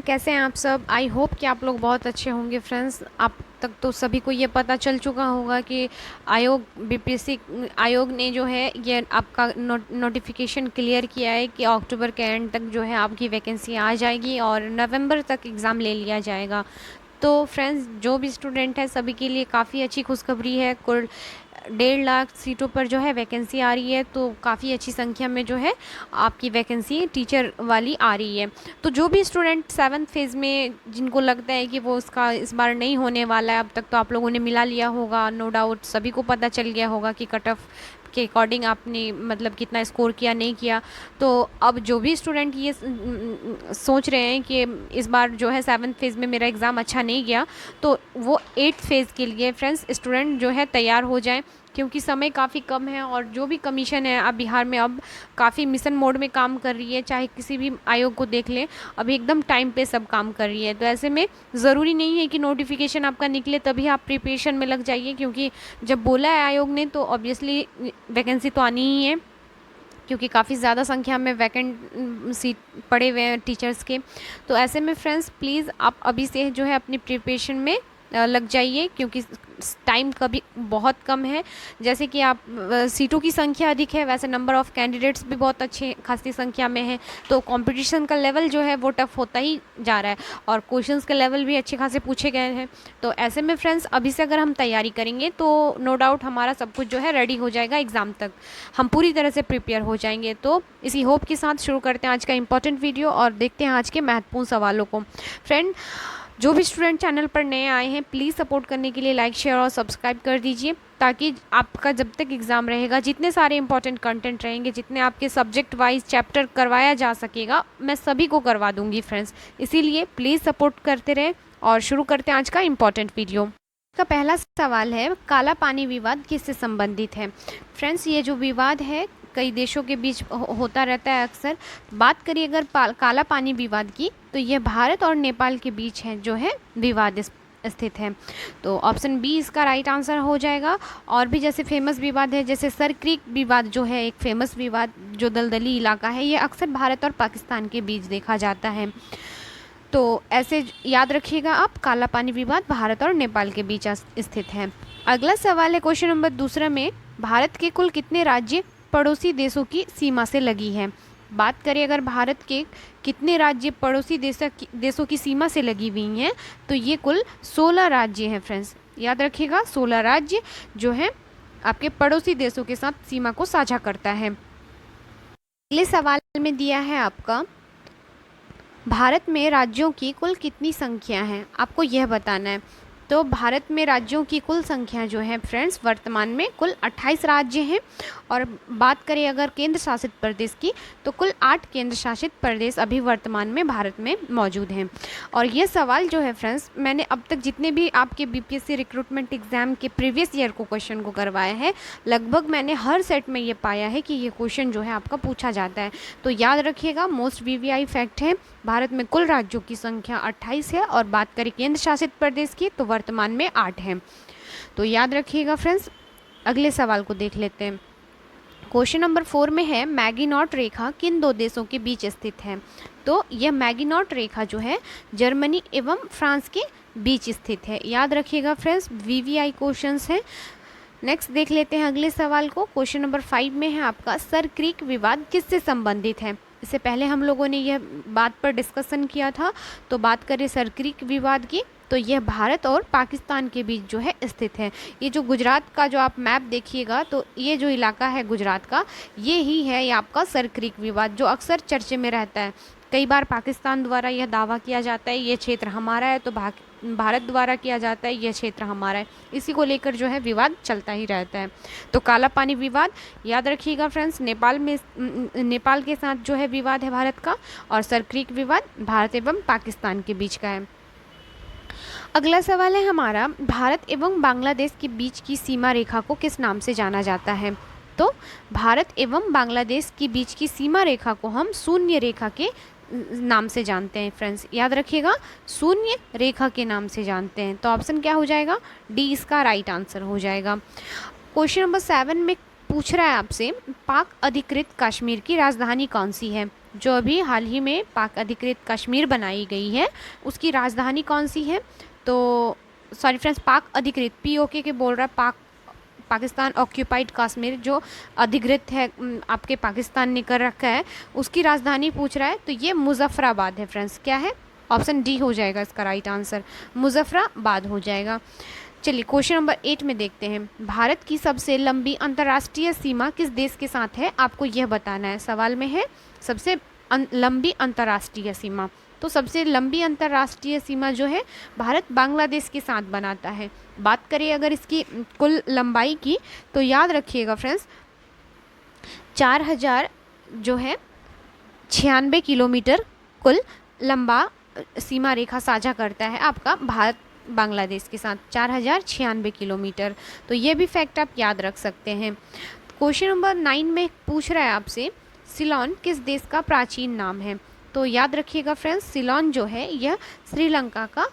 कैसे हैं आप सब। आई होप कि आप लोग बहुत अच्छे होंगे फ्रेंड्स। आप तक तो सभी को ये पता चल चुका होगा कि आयोग बीपीएससी आयोग ने जो है ये आपका नोटिफिकेशन क्लियर किया है कि अक्टूबर के एंड तक जो है आपकी वैकेंसी आ जाएगी और नवंबर तक एग्ज़ाम ले लिया जाएगा। तो फ्रेंड्स, जो भी स्टूडेंट है सभी के लिए काफ़ी अच्छी खुशखबरी है। कुल 1.5 लाख सीटों पर जो है वैकेंसी आ रही है, तो काफ़ी अच्छी संख्या में जो है आपकी वैकेंसी टीचर वाली आ रही है। तो जो भी स्टूडेंट 7th फेज़ में जिनको लगता है कि वो उसका इस बार नहीं होने वाला है, अब तक तो आप लोगों ने मिला लिया होगा, नो डाउट सभी को पता चल गया होगा कि कट ऑफ के अकॉर्डिंग आपने मतलब कितना स्कोर किया नहीं किया। तो अब जो भी स्टूडेंट ये सोच रहे हैं कि इस बार जो है 7th फेज़ में मेरा एग्ज़ाम अच्छा नहीं गया, तो वो 8th फेज़ के लिए फ्रेंड्स स्टूडेंट जो है तैयार हो जाएं, क्योंकि समय काफ़ी कम है और जो भी कमीशन है अब बिहार में अब काफ़ी मिशन मोड में काम कर रही है। चाहे किसी भी आयोग को देख लें, अभी एकदम टाइम पे सब काम कर रही है। तो ऐसे में ज़रूरी नहीं है कि नोटिफिकेशन आपका निकले तभी आप प्रिपरेशन में लग जाइए, क्योंकि जब बोला है आयोग ने तो ऑब्वियसली वैकेंसी तो आनी ही है, क्योंकि काफ़ी ज़्यादा संख्या में वैकेंट सीट पड़े हुए हैं टीचर्स के। तो ऐसे में फ्रेंड्स प्लीज़ आप अभी से जो है अपनी प्रिपरेशन में लग जाइए, क्योंकि टाइम कभी बहुत कम है। जैसे कि आप सीटों की संख्या अधिक है, वैसे नंबर ऑफ़ कैंडिडेट्स भी बहुत अच्छे खासी संख्या में है। तो कंपटीशन का लेवल जो है वो टफ होता ही जा रहा है और क्वेश्चंस के लेवल भी अच्छे खासे पूछे गए हैं। तो ऐसे में फ्रेंड्स अभी से अगर हम तैयारी करेंगे तो नो डाउट हमारा सब कुछ जो है रेडी हो जाएगा, एग्ज़ाम तक हम पूरी तरह से प्रिपेयर हो जाएंगे। तो इसी होप के साथ शुरू करते हैं आज का इंपॉर्टेंट वीडियो और देखते हैं आज के महत्वपूर्ण सवालों को। फ्रेंड, जो भी स्टूडेंट चैनल पर नए आए हैं प्लीज़ सपोर्ट करने के लिए लाइक शेयर और सब्सक्राइब कर दीजिए, ताकि आपका जब तक एग्ज़ाम रहेगा जितने सारे इंपॉर्टेंट कंटेंट रहेंगे, जितने आपके सब्जेक्ट वाइज चैप्टर करवाया जा सकेगा, मैं सभी को करवा दूंगी फ्रेंड्स। इसीलिए प्लीज़ सपोर्ट करते रहें और शुरू करते हैं आज का इंपॉर्टेंट वीडियो। का पहला सवाल है, काला पानी विवाद किससे संबंधित है। फ्रेंड्स, ये जो विवाद है कई देशों के बीच होता रहता है अक्सर। बात करिए अगर काला पानी विवाद की, तो यह भारत और नेपाल के बीच है जो है विवाद स्थित है। तो ऑप्शन बी इसका राइट आंसर हो जाएगा। और भी जैसे फेमस विवाद है, जैसे सर क्रीक विवाद जो है एक फेमस विवाद जो दलदली इलाका है, ये अक्सर भारत और पाकिस्तान के बीच देखा जाता है। तो ऐसे याद रखिएगा आप, काला पानी विवाद भारत और नेपाल के बीच स्थित है। अगला सवाल है क्वेश्चन नंबर दूसरा में, भारत के कुल कितने राज्य पड़ोसी देशों की सीमा से लगी है। बात करें अगर भारत के कितने राज्य पड़ोसी देशों की सीमा से लगी हुई हैं, तो ये कुल 16 राज्य हैं फ्रेंड्स। याद रखिएगा 16 राज्य जो हैं आपके पड़ोसी देशों के साथ सीमा को साझा करता है। अगले सवाल में दिया है आपका, भारत में राज्यों की कुल कितनी संख्या है, आपको यह बताना है। तो भारत में राज्यों की कुल संख्या जो है फ्रेंड्स वर्तमान में कुल 28 राज्य हैं। और बात करें अगर केंद्र शासित प्रदेश की, तो कुल 8 केंद्र शासित प्रदेश अभी वर्तमान में भारत में मौजूद हैं। और ये सवाल जो है फ्रेंड्स, मैंने अब तक जितने भी आपके बीपीएससी रिक्रूटमेंट एग्जाम के प्रीवियस ईयर को क्वेश्चन को करवाया है, लगभग मैंने हर सेट में ये पाया है कि ये क्वेश्चन जो है आपका पूछा जाता है। तो याद रखिएगा, मोस्ट वीवीआई फैक्ट है, भारत में कुल राज्यों की संख्या 28 है और बात करें केंद्र शासित प्रदेश की तो वर्तमान में 8 है। तो याद रखिएगा फ्रेंड्स। अगले सवाल को देख लेते हैं। क्वेश्चन नंबर 4 में है, मैगीनॉट रेखा किन दो देशों के बीच स्थित है। तो यह मैगीनॉट रेखा जो है जर्मनी एवं फ्रांस के बीच स्थित है। याद रखिएगा फ्रेंड्स, वीवीआई क्वेश्चंस हैं। नेक्स्ट देख लेते हैं अगले सवाल को। क्वेश्चन नंबर 5 में है आपका, सर क्रीक विवाद किससे संबंधित है। इससे पहले हम लोगों ने यह बात पर डिस्कशन किया था। तो बात करें सर क्रीक विवाद की, तो यह भारत और पाकिस्तान के बीच जो है स्थित है। ये जो गुजरात का जो आप मैप देखिएगा, तो ये जो इलाका है गुजरात का, ये ही है ये आपका सर क्रीक विवाद, जो अक्सर चर्चे में रहता है। कई बार पाकिस्तान द्वारा यह दावा किया जाता है ये क्षेत्र हमारा है, तो भारत द्वारा किया जाता है यह क्षेत्र हमारा है। इसी को लेकर जो है विवाद चलता ही रहता है। तो काला पानी विवाद याद रखिएगा फ्रेंड्स, नेपाल के साथ जो है विवाद है भारत का, और सर क्रीक विवाद भारत एवं पाकिस्तान के बीच का है। अगला सवाल है हमारा, भारत एवं बांग्लादेश के बीच की सीमा रेखा को किस नाम से जाना जाता है। तो भारत एवं बांग्लादेश के बीच की सीमा रेखा को हम शून्य रेखा के नाम से जानते हैं फ्रेंड्स। याद रखिएगा, शून्य रेखा के नाम से जानते हैं। तो ऑप्शन क्या हो जाएगा, डी इसका राइट आंसर हो जाएगा। क्वेश्चन नंबर 7 में पूछ रहा है आपसे, पाक अधिकृत कश्मीर की राजधानी कौन सी है। जो अभी हाल ही में पाक अधिकृत कश्मीर बनाई गई है, उसकी राजधानी कौन सी है? तो सॉरी फ्रेंड्स, पाक अधिकृत, पीओके के बोल रहा है, पाकिस्तान ऑक्यूपाइड कश्मीर जो अधिकृत है, आपके पाकिस्तान ने कर रखा है, उसकी राजधानी पूछ रहा है। तो ये मुजफ्फराबाद है फ्रेंड्स। क्या है? ऑप्शन डी हो जाएगा इसका राइट आंसर, मुजफ्फराबाद हो जाएगा। चलिए क्वेश्चन नंबर 8 में देखते हैं। भारत की सबसे लंबी अंतर्राष्ट्रीय सीमा किस देश के साथ है? आपको यह बताना है। सवाल में है सबसे लंबी अंतर्राष्ट्रीय सीमा। तो सबसे लंबी अंतर्राष्ट्रीय सीमा जो है भारत बांग्लादेश के साथ बनाता है। बात करें अगर इसकी कुल लंबाई की, तो याद रखिएगा फ्रेंड्स, 4000 जो है 96 किलोमीटर कुल लंबा सीमा रेखा साझा करता है आपका भारत बांग्लादेश के साथ, 4096 किलोमीटर। तो ये भी फैक्ट आप याद रख सकते हैं। क्वेश्चन नंबर 9 में पूछ रहा है आपसे, सिलोन किस देश का प्राचीन नाम है? तो याद रखिएगा फ्रेंड्स, सिलोन जो है यह श्रीलंका का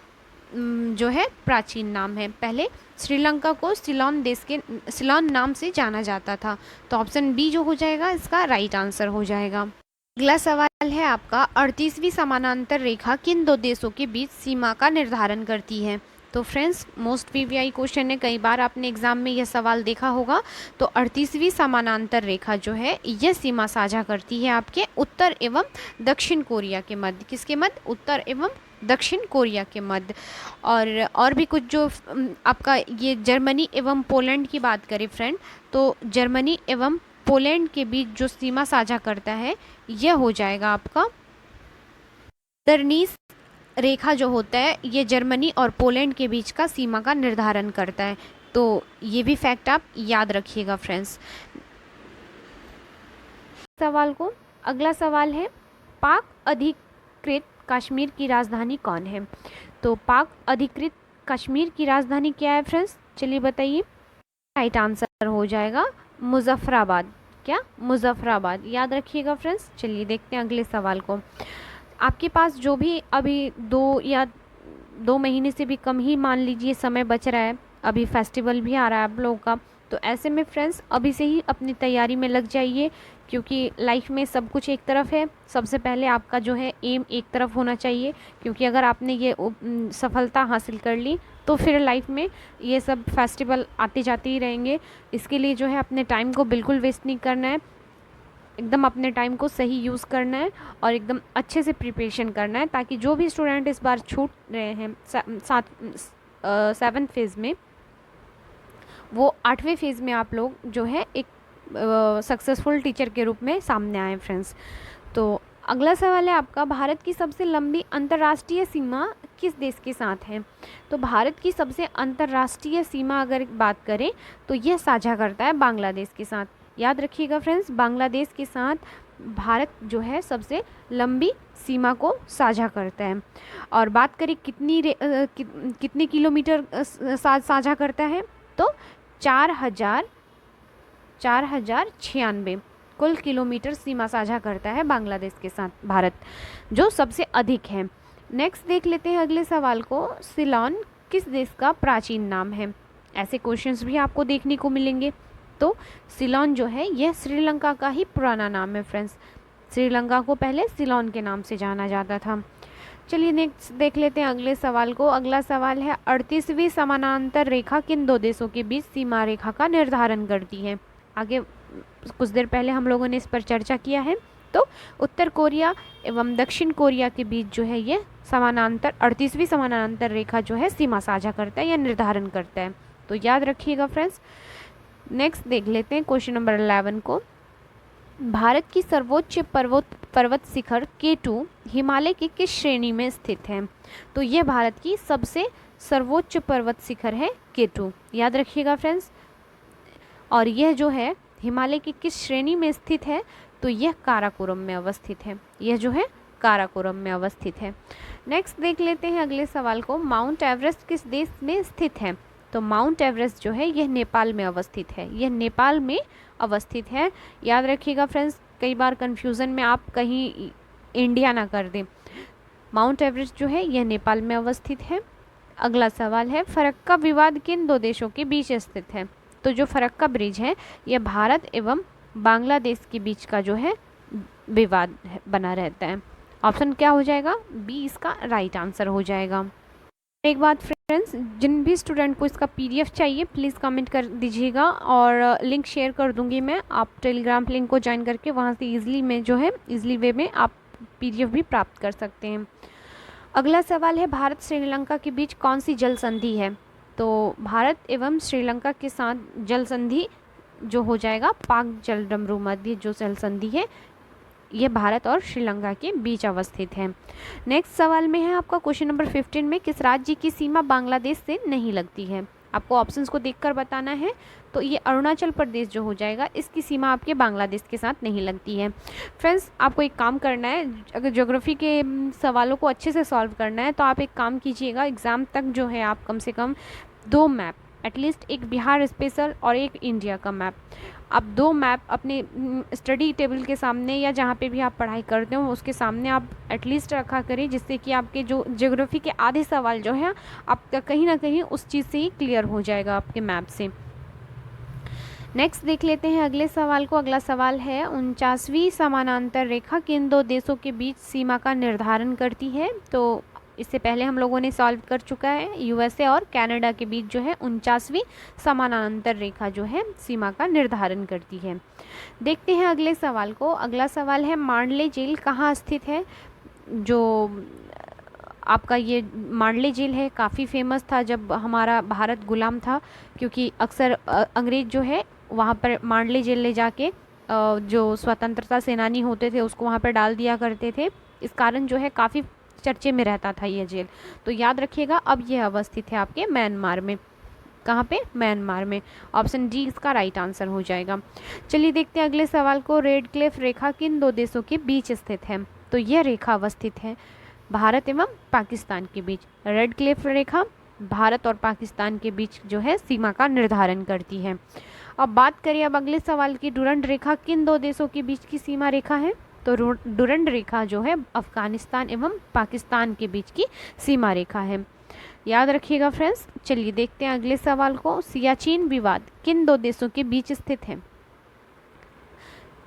जो है प्राचीन नाम है। पहले श्रीलंका को सिलोन नाम से जाना जाता था। तो ऑप्शन बी जो हो जाएगा इसका राइट आंसर हो जाएगा। अगला सवाल है आपका, 38वीं समानांतर रेखा किन दो देशों के बीच सीमा का निर्धारण करती है? तो फ्रेंड्स मोस्ट पीवीआई क्वेश्चन है, कई बार आपने एग्जाम में यह सवाल देखा होगा। तो 38वीं समानांतर रेखा जो है यह सीमा साझा करती है आपके उत्तर एवं दक्षिण कोरिया के मध्य। किसके मध्य? उत्तर एवं दक्षिण कोरिया के मध्य। और भी कुछ जो आपका ये जर्मनी एवं पोलैंड की बात करें फ्रेंड, तो जर्मनी एवं पोलैंड के बीच जो सीमा साझा करता है यह हो जाएगा आपका तर्नीस रेखा जो होता है, ये जर्मनी और पोलैंड के बीच का सीमा का निर्धारण करता है। तो ये भी फैक्ट आप याद रखिएगा फ्रेंड्स। सवाल को अगला सवाल है, पाक अधिकृत कश्मीर की राजधानी कौन है? तो पाक अधिकृत कश्मीर की राजधानी क्या है फ्रेंड्स? चलिए बताइए। राइट आंसर हो जाएगा मुजफ्फराबाद। क्या? मुजफ्फराबाद। याद रखिएगा फ्रेंड्स। चलिए देखते हैं अगले सवाल को। आपके पास जो भी अभी 2 महीने से भी कम ही मान लीजिए समय बच रहा है, अभी फेस्टिवल भी आ रहा है आप लोगों का। तो ऐसे में फ्रेंड्स अभी से ही अपनी तैयारी में लग जाइए, क्योंकि लाइफ में सब कुछ एक तरफ है। सबसे पहले आपका जो है एम एक तरफ होना चाहिए, क्योंकि अगर आपने ये सफलता हासिल कर ली तो फिर लाइफ में ये सब फेस्टिवल आते जाते ही रहेंगे। इसके लिए जो है अपने टाइम को बिल्कुल वेस्ट नहीं करना है, एकदम अपने टाइम को सही यूज़ करना है और एकदम अच्छे से प्रिपरेशन करना है, ताकि जो भी स्टूडेंट इस बार छूट रहे हैं 7th फेज़ में, वो 8वें फेज़ में आप लोग जो है एक सक्सेसफुल टीचर के रूप में सामने आए फ्रेंड्स। तो अगला सवाल है आपका, भारत की सबसे लंबी अंतर्राष्ट्रीय सीमा किस देश के साथ है? तो भारत की सबसे अंतर्राष्ट्रीय सीमा अगर बात करें तो यह साझा करता है बांग्लादेश के साथ। याद रखिएगा फ्रेंड्स, बांग्लादेश के साथ भारत जो है सबसे लंबी सीमा को साझा करता है। और बात करें कितनी किलोमीटर साझा करता है, तो 4096 कुल किलोमीटर सीमा साझा करता है बांग्लादेश के साथ भारत, जो सबसे अधिक है। नेक्स्ट देख लेते हैं अगले सवाल को, सिलोन किस देश का प्राचीन नाम है? ऐसे क्वेश्चंस भी आपको देखने को मिलेंगे। तो सिलोन जो है यह श्रीलंका का ही पुराना नाम है फ्रेंड्स। श्रीलंका को पहले सिलोन के नाम से जाना जाता था। चलिए नेक्स्ट देख लेते हैं अगले सवाल को। अगला सवाल है, 38वीं समानांतर रेखा किन दो देशों के बीच सीमा रेखा का निर्धारण करती है? आगे कुछ देर पहले हम लोगों ने इस पर चर्चा किया है। तो उत्तर कोरिया एवं दक्षिण कोरिया के बीच जो है ये 38वीं समानांतर रेखा जो है सीमा साझा करता है या निर्धारण करता है। तो याद रखिएगा फ्रेंड्स। नेक्स्ट देख लेते हैं क्वेश्चन नंबर 11 को, भारत की सर्वोच्च पर्वत शिखर K2 हिमालय की किस श्रेणी में स्थित है? तो यह भारत की सबसे सर्वोच्च पर्वत शिखर है K2। याद रखिएगा फ्रेंड्स। और यह जो है हिमालय की किस श्रेणी में स्थित है? तो यह काराकोरम में अवस्थित है। यह जो है काराकोरम में अवस्थित है। नेक्स्ट देख लेते हैं अगले सवाल को, माउंट एवरेस्ट किस देश में स्थित है? तो माउंट एवरेस्ट जो है यह नेपाल में अवस्थित है। यह नेपाल में अवस्थित है। याद रखिएगा फ्रेंड्स, कई बार कन्फ्यूज़न में आप कहीं इंडिया ना कर दें। माउंट एवरेस्ट जो है यह नेपाल में अवस्थित है। अगला सवाल है, फरक्का विवाद किन दो देशों के बीच स्थित है? तो जो फरक्का ब्रिज है यह भारत एवं बांग्लादेश के बीच का जो है विवाद बना रहता है। ऑप्शन क्या हो जाएगा? बी इसका राइट आंसर हो जाएगा। एक बात फ्रेंड्स, जिन भी स्टूडेंट को इसका पीडीएफ चाहिए प्लीज़ कमेंट कर दीजिएगा और लिंक शेयर कर दूंगी मैं। आप टेलीग्राम लिंक को ज्वाइन करके वहाँ से ईजिली वे में आप पीडीएफ भी प्राप्त कर सकते हैं। अगला सवाल है, भारत श्रीलंका के बीच कौन सी जल संधि है? तो भारत एवं श्रीलंका के साथ जल संधि जो हो जाएगा पाक जलडमरू मध्य जो जल संधि है, ये भारत और श्रीलंका के बीच अवस्थित है। नेक्स्ट सवाल में है आपका क्वेश्चन नंबर 15 में, किस राज्य की सीमा बांग्लादेश से नहीं लगती है? आपको ऑप्शंस को देखकर बताना है। तो ये अरुणाचल प्रदेश जो हो जाएगा, इसकी सीमा आपके बांग्लादेश के साथ नहीं लगती है। फ्रेंड्स, आपको एक काम करना है, अगर ज्योग्राफी के सवालों को अच्छे से सॉल्व करना है तो आप एक काम कीजिएगा, एग्ज़ाम तक जो है आप कम से कम 2 मैप, एटलीस्ट एक बिहार स्पेशल और एक इंडिया का मैप, आप 2 मैप अपने स्टडी टेबल के सामने या जहाँ पे भी आप पढ़ाई करते हो उसके सामने आप एटलीस्ट रखा करें, जिससे कि आपके जो ज्योग्राफी के आधे सवाल जो है आपका कहीं ना कहीं उस चीज़ से ही क्लियर हो जाएगा आपके मैप से। नेक्स्ट देख लेते हैं अगले सवाल को। अगला सवाल है, 49वीं समानांतर रेखा किन 2 देशों के बीच सीमा का निर्धारण करती है? तो इससे पहले हम लोगों ने सॉल्व कर चुका है, यूएसए और कनाडा के बीच जो है 49वीं समानांतर रेखा जो है सीमा का निर्धारण करती है। देखते हैं अगले सवाल को। अगला सवाल है, मांडले झील कहाँ स्थित है? जो आपका ये मांडले झील है, काफ़ी फेमस था जब हमारा भारत गुलाम था, क्योंकि अक्सर अंग्रेज जो है वहाँ पर मांडले झील ले जाके जो स्वतंत्रता सेनानी होते थे उसको वहाँ पर डाल दिया करते थे। इस कारण जो है काफ़ी चर्चे में रहता था ये जेल। तो याद रखिएगा, अब यह अवस्थित है आपके म्यांमार में। कहाँ पे? म्यांमार में। ऑप्शन डी इसका राइट आंसर हो जाएगा। चलिए देखते हैं अगले सवाल को। रेड क्लिफ रेखा किन 2 देशों के बीच स्थित है? तो यह रेखा अवस्थित है भारत एवं पाकिस्तान के बीच। रेड क्लिफ रेखा भारत और पाकिस्तान के बीच जो है सीमा का निर्धारण करती है। अब बात करिए अब अगले सवाल की, डुरंड रेखा किन 2 देशों के बीच की सीमा रेखा है? तो डुरंड रेखा जो है अफगानिस्तान एवं पाकिस्तान के बीच की सीमा रेखा है। याद रखिएगा फ्रेंड्स। चलिए देखते हैं अगले सवाल को। सियाचिन विवाद किन 2 देशों के बीच स्थित है?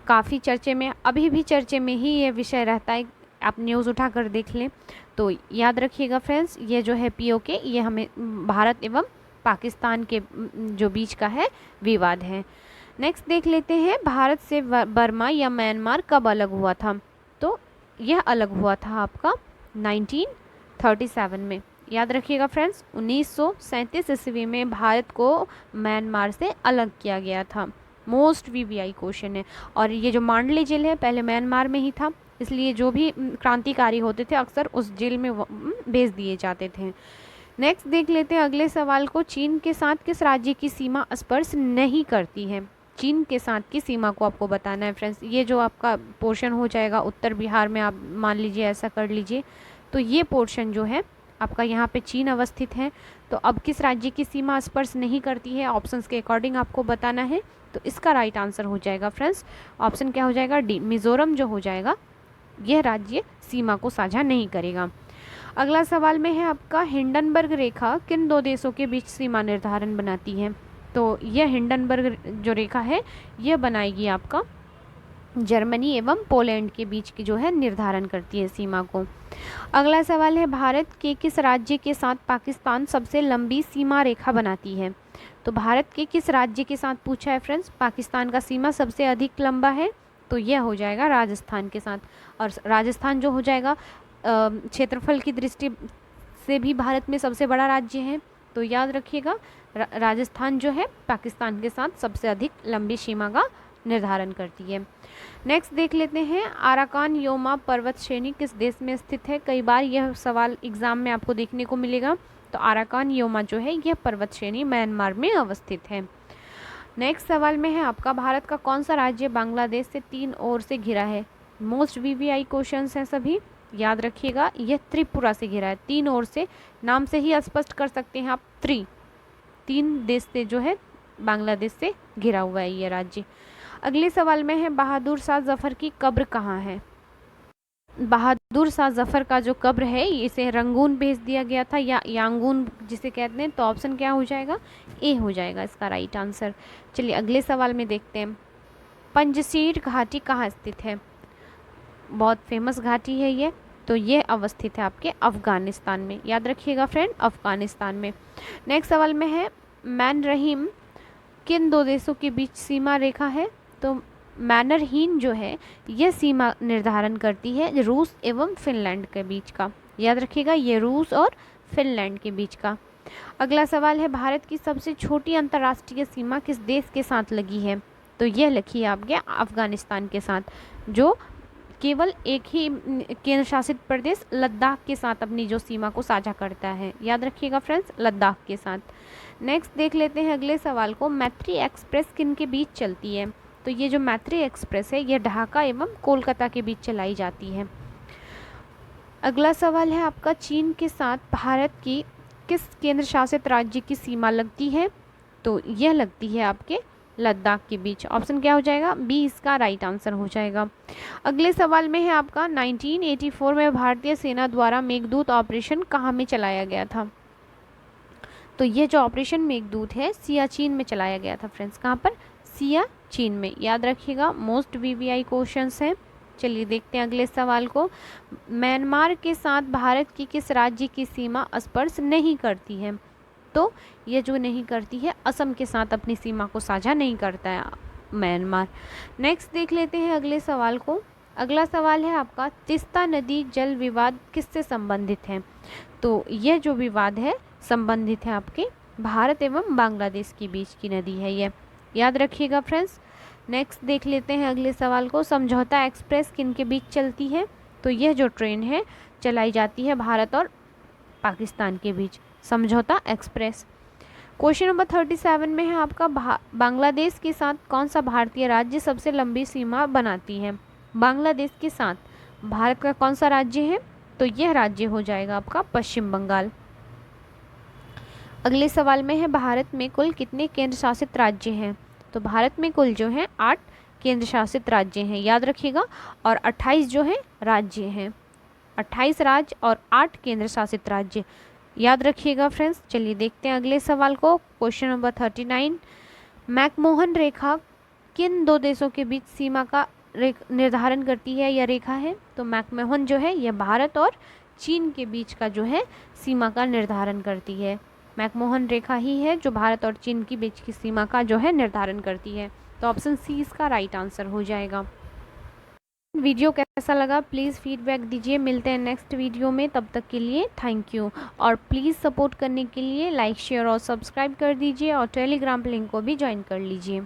काफ़ी चर्चे में, अभी भी चर्चे में ही ये विषय रहता है, आप न्यूज़ उठा कर देख लें। तो याद रखिएगा फ्रेंड्स, ये जो है पीओके, ये हमें भारत एवं पाकिस्तान के जो बीच का है विवाद है। नेक्स्ट देख लेते हैं, भारत से बर्मा या म्यांमार कब अलग हुआ था? तो यह अलग हुआ था आपका 1937 में। याद रखिएगा फ्रेंड्स, 1937 ईस्वी में भारत को म्यांमार से अलग किया गया था। मोस्ट वीवीआई क्वेश्चन है। और ये जो मांडले जेल है पहले म्यांमार में ही था, इसलिए जो भी क्रांतिकारी होते थे अक्सर उस जेल में भेज दिए जाते थे। नेक्स्ट देख लेते हैं अगले सवाल को। चीन के साथ किस राज्य की सीमा स्पर्श नहीं करती है? चीन के साथ की सीमा को आपको बताना है फ्रेंड्स। ये जो आपका पोर्शन हो जाएगा उत्तर बिहार में, आप मान लीजिए ऐसा कर लीजिए, तो ये पोर्शन जो है आपका यहाँ पे चीन अवस्थित है। तो अब किस राज्य की सीमा स्पर्श नहीं करती है, ऑप्शंस के अकॉर्डिंग आपको बताना है। तो इसका राइट आंसर हो जाएगा फ्रेंड्स, ऑप्शन क्या हो जाएगा? डी, मिजोरम जो हो जाएगा, यह राज्य सीमा को साझा नहीं करेगा। अगला सवाल में है आपका, हिंडनबर्ग रेखा किन 2 देशों के बीच सीमा निर्धारण बनाती है? तो यह हिंडनबर्ग जो रेखा है यह बनाएगी आपका जर्मनी एवं पोलैंड के बीच की जो है निर्धारण करती है सीमा को। अगला सवाल है, भारत के किस राज्य के साथ पाकिस्तान सबसे लंबी सीमा रेखा बनाती है? तो भारत के किस राज्य के साथ पूछा है फ्रेंड्स, पाकिस्तान का सीमा सबसे अधिक लंबा है? तो यह हो जाएगा राजस्थान के साथ। और राजस्थान जो हो जाएगा क्षेत्रफल की दृष्टि से भी भारत में सबसे बड़ा राज्य है। तो याद रखिएगा, राजस्थान जो है पाकिस्तान के साथ सबसे अधिक लंबी सीमा का निर्धारण करती है। नेक्स्ट देख लेते हैं, आराकान योमा पर्वत श्रेणी किस देश में स्थित है? कई बार यह सवाल एग्जाम में आपको देखने को मिलेगा। तो आराकान योमा जो है यह पर्वत श्रेणी म्यांमार में अवस्थित है। नेक्स्ट सवाल में है आपका, भारत का कौन सा राज्य बांग्लादेश से 3 ओर से घिरा है? मोस्ट वीवीआई क्वेश्चंस हैं सभी, याद रखिएगा। यह त्रिपुरा से घिरा है, 3 ओर से, नाम से ही स्पष्ट कर सकते हैं आप, 3 देश से जो है बांग्लादेश से घिरा हुआ है ये राज्य। अगले सवाल में है, बहादुर शाह जफर की कब्र कहाँ है? बहादुर शाह जफर का जो कब्र है इसे रंगून भेज दिया गया था, या यांगून जिसे कहते हैं। तो ऑप्शन क्या हो जाएगा? ए हो जाएगा इसका राइट आंसर। चलिए अगले सवाल में देखते हैं, पंजशीर घाटी कहाँ स्थित है? बहुत फेमस घाटी है ये। तो ये अवस्थित है आपके अफ़गानिस्तान में, याद रखिएगा फ्रेंड, अफ़गानिस्तान में। नेक्स्ट सवाल में है, मैनरहीम किन दो देशों के बीच सीमा रेखा है? तो मैनरहीम जो है यह सीमा निर्धारण करती है रूस एवं फिनलैंड के बीच का, याद रखिएगा, ये रूस और फिनलैंड के बीच का। अगला सवाल है, भारत की सबसे छोटी अंतर्राष्ट्रीय सीमा किस देश के साथ लगी है? तो यह लगी है आपके अफ़गानिस्तान के साथ, जो केवल एक ही केंद्र शासित प्रदेश लद्दाख के साथ अपनी जो सीमा को साझा करता है, याद रखिएगा फ्रेंड्स, लद्दाख के साथ। नेक्स्ट देख लेते हैं अगले सवाल को, मैत्री एक्सप्रेस किन के बीच चलती है? तो ये जो मैत्री एक्सप्रेस है ये ढाका एवं कोलकाता के बीच चलाई जाती है। अगला सवाल है आपका, चीन के साथ भारत की किस केंद्र शासित राज्य की सीमा लगती है? तो यह लगती है आपके लद्दाख के बीच। ऑप्शन क्या हो जाएगा? बी इसका राइट आंसर हो जाएगा। अगले सवाल में है आपका, 1984 में भारतीय सेना द्वारा मेघदूत ऑपरेशन कहाँ में चलाया गया था? तो ये जो ऑपरेशन मेघदूत है सियाचिन में चलाया गया था फ्रेंड्स। कहाँ पर? सियाचिन में, याद रखिएगा, मोस्ट वीवीआई क्वेश्चंस हैं। चलिए देखते हैं अगले सवाल को, म्यांमार के साथ भारत की किस राज्य की सीमा स्पर्श नहीं करती है? तो ये जो नहीं करती है, असम के साथ अपनी सीमा को साझा नहीं करता है म्यांमार। नेक्स्ट देख लेते हैं अगले सवाल को। अगला सवाल है आपका, तीस्ता नदी जल विवाद किससे संबंधित है? तो यह जो विवाद है संबंधित है आपके भारत एवं बांग्लादेश के बीच की नदी है ये, याद रखिएगा फ्रेंड्स। नेक्स्ट देख लेते हैं अगले सवाल को, समझौता एक्सप्रेस किन के बीच चलती है? तो यह जो ट्रेन है चलाई जाती है भारत और पाकिस्तान के बीच, समझौता एक्सप्रेस। क्वेश्चन नंबर 37 में है आपका, बांग्लादेश के साथ कौन सा भारतीय राज्य सबसे लंबी सीमा बनाती है? बांग्लादेश के साथ भारत का कौन सा राज्य है? तो यह राज्य हो जाएगा आपका पश्चिम बंगाल। अगले सवाल में है, भारत में कुल कितने केंद्र शासित राज्य हैं? तो भारत में कुल जो है 8 केंद्र शासित राज्य हैं, याद रखिएगा, और 28 जो है राज्य हैं, 28 राज्य और 8 केंद्र शासित राज्य, याद रखिएगा फ्रेंड्स। चलिए देखते हैं अगले सवाल को। क्वेश्चन नंबर 39, मैकमोहन रेखा किन दो देशों के बीच सीमा का निर्धारण करती है या रेखा है? तो मैकमोहन जो है यह भारत और चीन के बीच का जो है सीमा का निर्धारण करती है। मैकमोहन रेखा ही है जो भारत और चीन के बीच की सीमा का जो है निर्धारण करती है। तो ऑप्शन सी इसका राइट आंसर हो जाएगा। वीडियो कैसा लगा प्लीज़ फीडबैक दीजिए। मिलते हैं नेक्स्ट वीडियो में, तब तक के लिए थैंक यू। और प्लीज़ सपोर्ट करने के लिए लाइक शेयर और सब्सक्राइब कर दीजिए और टेलीग्राम लिंक को भी ज्वाइन कर लीजिए।